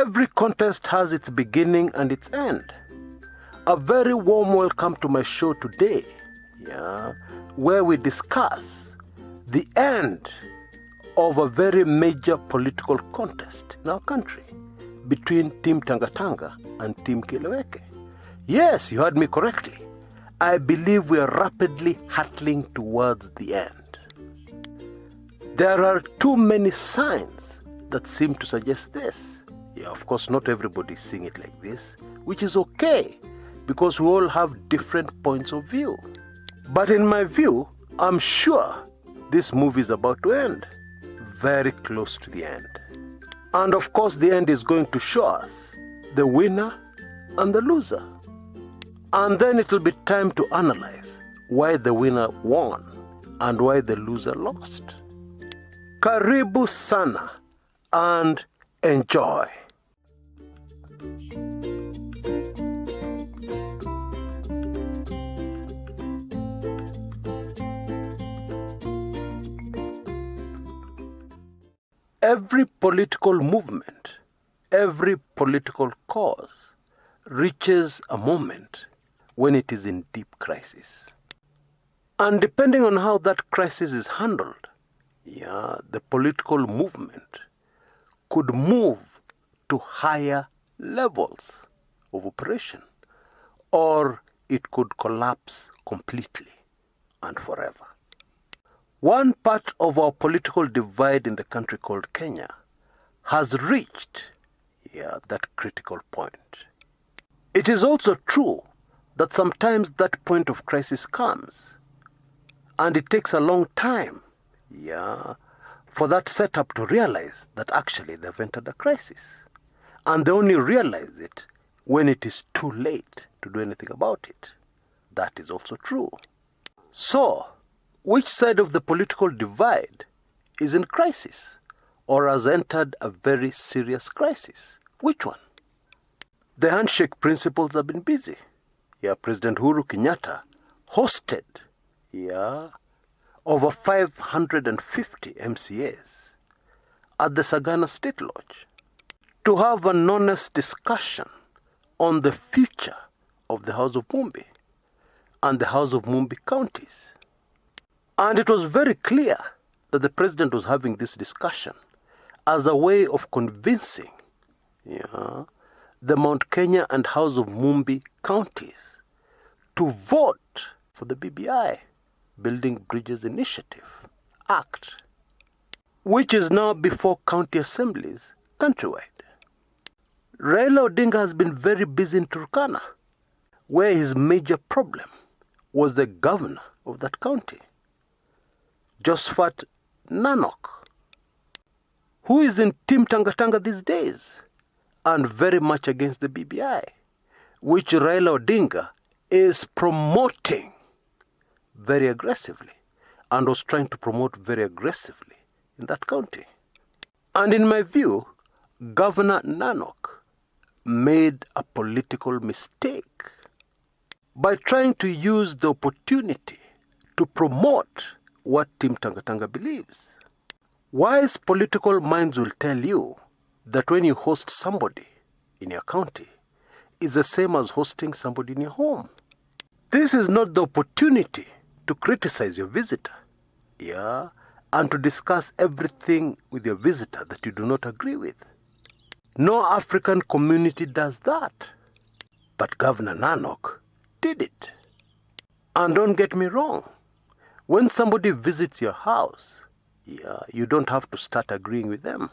Every contest has its beginning and its end. A very warm welcome to my show today, where we discuss the end of a very major political contest in our country between Team Tanga Tanga and Team Kieleweke. Yes, you heard me correctly. I believe we are rapidly hurtling towards the end. There are too many signs that seem to suggest this. Of course, not everybody is seeing it like this, which is okay, because we all have different points of view. But in my view, I'm sure this movie is about to end, very close to the end. And of course, the end is going to show us the winner and the loser. And then it will be time to analyze why the winner won and why the loser lost. Karibu sana and enjoy. Every political movement, every political cause reaches a moment when it is in deep crisis. And depending on how that crisis is handled, the political movement could move to higher levels of operation, or it could collapse completely and forever. One part of our political divide in the country called Kenya has reached that critical point. It is also true that sometimes that point of crisis comes, and it takes a long time for that setup to realize that actually they've entered a crisis. And they only realize it when it is too late to do anything about it. That is also true. So, which side of the political divide is in crisis or has entered a very serious crisis? Which one? The handshake principles have been busy. President Uhuru Kenyatta hosted over 550 MCAs at the Sagana State Lodge to have an honest discussion on the future of the House of Mumbi and the House of Mumbi counties. And it was very clear that the president was having this discussion as a way of convincing the Mount Kenya and House of Mumbi counties to vote for the BBI, Building Bridges Initiative Act, which is now before county assemblies countrywide. Raila Odinga has been very busy in Turkana, where his major problem was the governor of that county, Josephat Nanok, who is in Team Tanga Tanga these days and very much against the BBI, which Raila Odinga is promoting very aggressively and was trying to promote very aggressively in that county. And in my view, Governor Nanok made a political mistake by trying to use the opportunity to promote what Team Tanga Tanga believes. Wise political minds will tell you that when you host somebody in your county, it's the same as hosting somebody in your home. This is not the opportunity to criticize your visitor, and to discuss everything with your visitor that you do not agree with. No African community does that. But Governor Nanok did it. And don't get me wrong, when somebody visits your house, you don't have to start agreeing with them.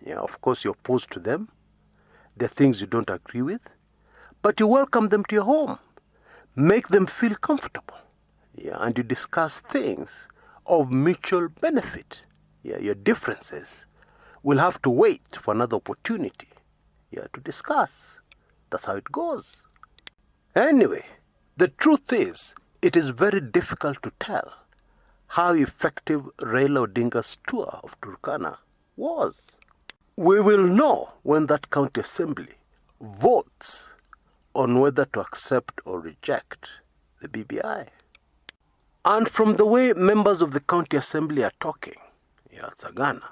Of course, you're opposed to them. There are things you don't agree with. But you welcome them to your home. Make them feel comfortable. And you discuss things of mutual benefit. Your differences will have to wait for another opportunity to discuss. That's how it goes. Anyway, the truth is, it is very difficult to tell how effective Raila Odinga's tour of Turkana was. We will know when that county assembly votes on whether to accept or reject the BBI. And from the way members of the county assembly are talking at Sagana,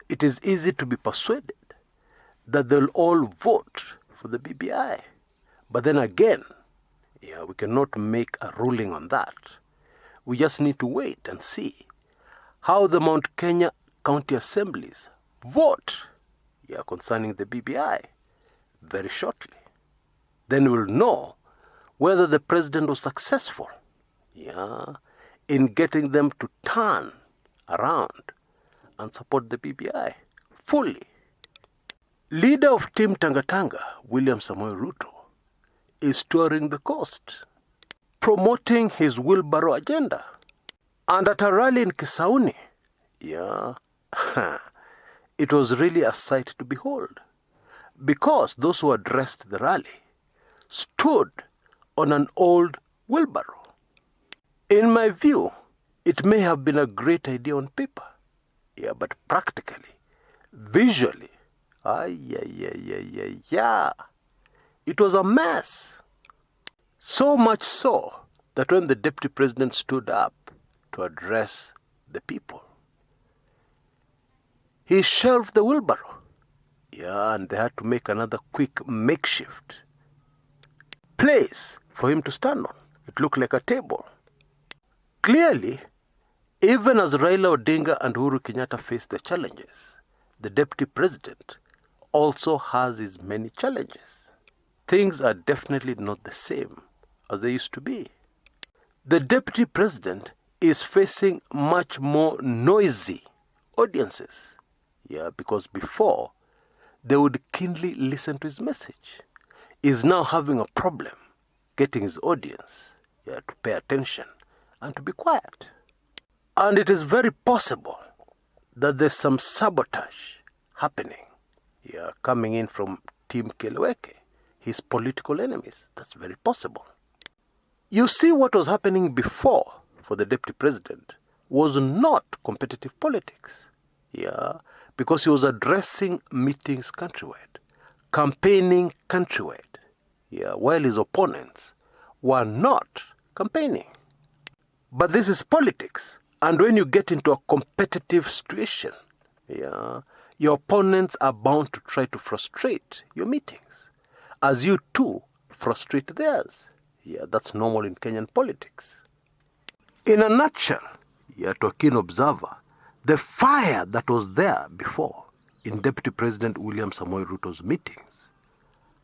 it is easy to be persuaded that they'll all vote for the BBI. But then again, we cannot make a ruling on that. We just need to wait and see how the Mount Kenya county assemblies vote concerning the BBI very shortly. Then we'll know whether the president was successful in getting them to turn around and support the BBI fully. Leader of Team Tanga Tanga, William Samoei Ruto, is touring the coast, promoting his wheelbarrow agenda. And at a rally in Kisauni, it was really a sight to behold, because those who addressed the rally stood on an old wheelbarrow. In my view, it may have been a great idea on paper, but practically, visually, it was a mess. So much so that when the deputy president stood up to address the people, he shelved the wheelbarrow. And they had to make another quick makeshift place for him to stand on. It looked like a table. Clearly, even as Raila Odinga and Uhuru Kenyatta face the challenges, the deputy president also has his many challenges. Things are definitely not the same as they used to be. The deputy president is facing much more noisy audiences. Because before, they would keenly listen to his message. He's now having a problem getting his audience to pay attention and to be quiet. And it is very possible that there's some sabotage happening coming in from Team Kieleweke, his political enemies. That's very possible. You see, what was happening before for the deputy president was not competitive politics. Because he was addressing meetings countrywide, campaigning countrywide, while his opponents were not campaigning. But this is politics. And when you get into a competitive situation, your opponents are bound to try to frustrate your meetings, as you too frustrate theirs. That's normal in Kenyan politics. In a nutshell, to a keen observer, the fire that was there before in Deputy President William Samoei Ruto's meetings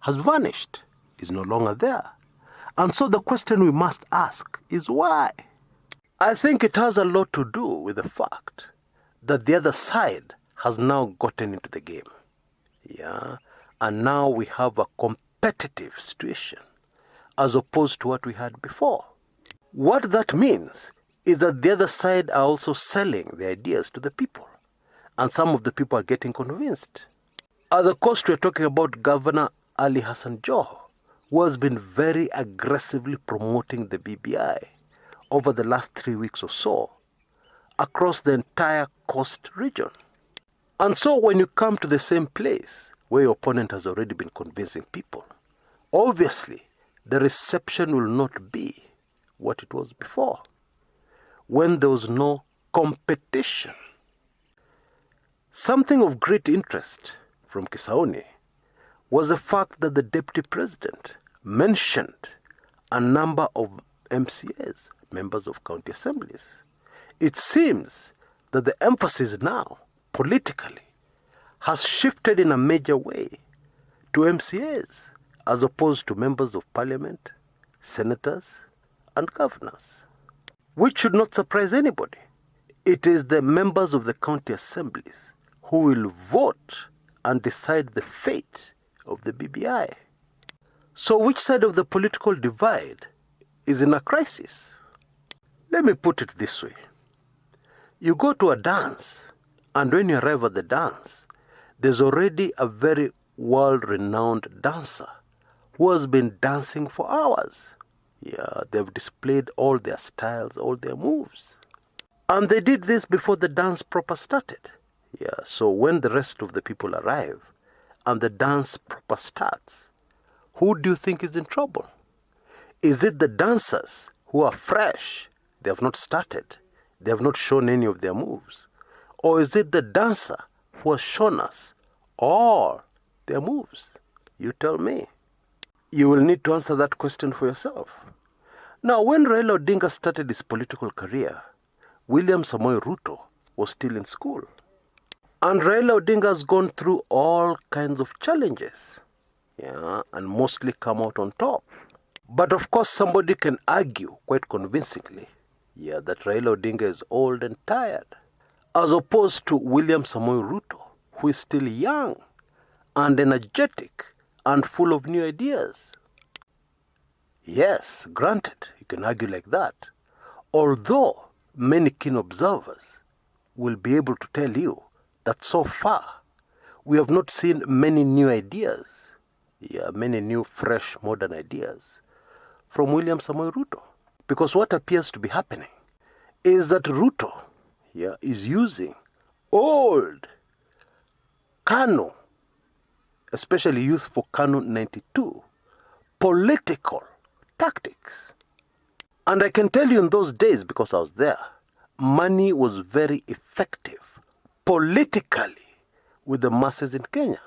has vanished, is no longer there. And so the question we must ask is why? I think it has a lot to do with the fact that the other side has now gotten into the game. And now we have a competitive situation as opposed to what we had before. What that means is that the other side are also selling the ideas to the people. And some of the people are getting convinced. At the coast, we're talking about Governor Ali Hassan Joho, who has been very aggressively promoting the BBI over the last 3 weeks or so across the entire coast region. And so when you come to the same place where your opponent has already been convincing people, obviously the reception will not be what it was before, when there was no competition. Something of great interest from Kisauni was the fact that the deputy president mentioned a number of MCAs, members of county assemblies. It seems that the emphasis now, politically, has shifted in a major way to MCAs as opposed to members of parliament, senators, and governors, which should not surprise anybody. It is the members of the county assemblies who will vote and decide the fate of the BBI. So which side of the political divide is in a crisis? Let me put it this way. You go to a dance, and when you arrive at the dance, there's already a very world-renowned dancer who has been dancing for hours. They've displayed all their styles, all their moves. And they did this before the dance proper started. So when the rest of the people arrive and the dance proper starts, who do you think is in trouble? Is it the dancers who are fresh? They have not started. They have not shown any of their moves. Or is it the dancer who has shown us all their moves? You tell me. You will need to answer that question for yourself. Now, when Raila Odinga started his political career, William Samoei Ruto was still in school. And Raila Odinga has gone through all kinds of challenges, and mostly come out on top. But of course, somebody can argue quite convincingly, that Raila Odinga is old and tired, as opposed to William Samoei Ruto, who is still young and energetic and full of new ideas. Yes, granted, you can argue like that. Although many keen observers will be able to tell you that so far we have not seen many new ideas, many new, fresh, modern ideas from William Samoei Ruto. Because what appears to be happening is that Ruto is using old KANU, especially Youth for KANU 92, political tactics. And I can tell you in those days, because I was there, money was very effective politically with the masses in Kenya.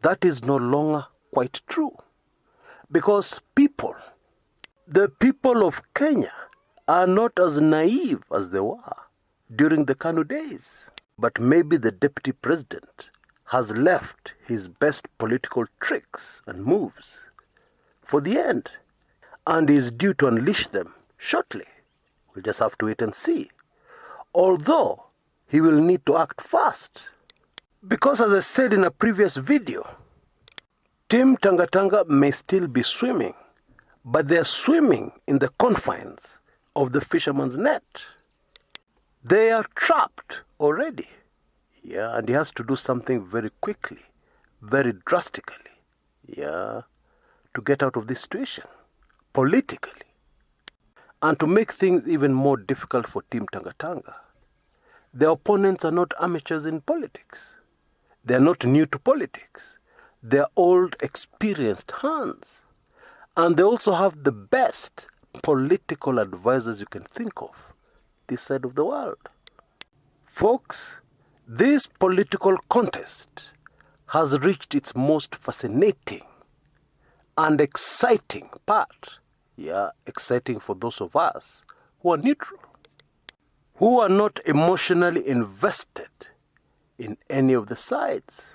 That is no longer quite true. Because the people of Kenya are not as naive as they were during the KANU days. But maybe the deputy president has left his best political tricks and moves for the end, and is due to unleash them shortly. We'll just have to wait and see. Although he will need to act fast. Because as I said in a previous video, Team Tanga Tanga may still be swimming, but they're swimming in the confines of the fisherman's net. They are trapped already. And he has to do something very quickly, very drastically, to get out of this situation, politically. And to make things even more difficult for Team Tanga Tanga, their opponents are not amateurs in politics. They are not new to politics. They are old, experienced hands. And they also have the best political advisors you can think of this side of the world. Folks, this political contest has reached its most fascinating and exciting part. Exciting for those of us who are neutral, who are not emotionally invested in any of the sides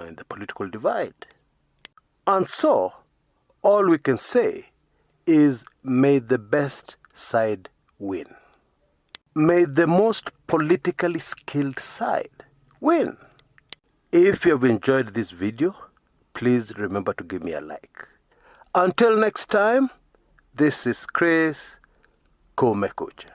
in the political divide. And so, all we can say is, may the best side win. May the most politically skilled side win. If you have enjoyed this video, please remember to give me a like. Until next time, this is Chris Kumekucha.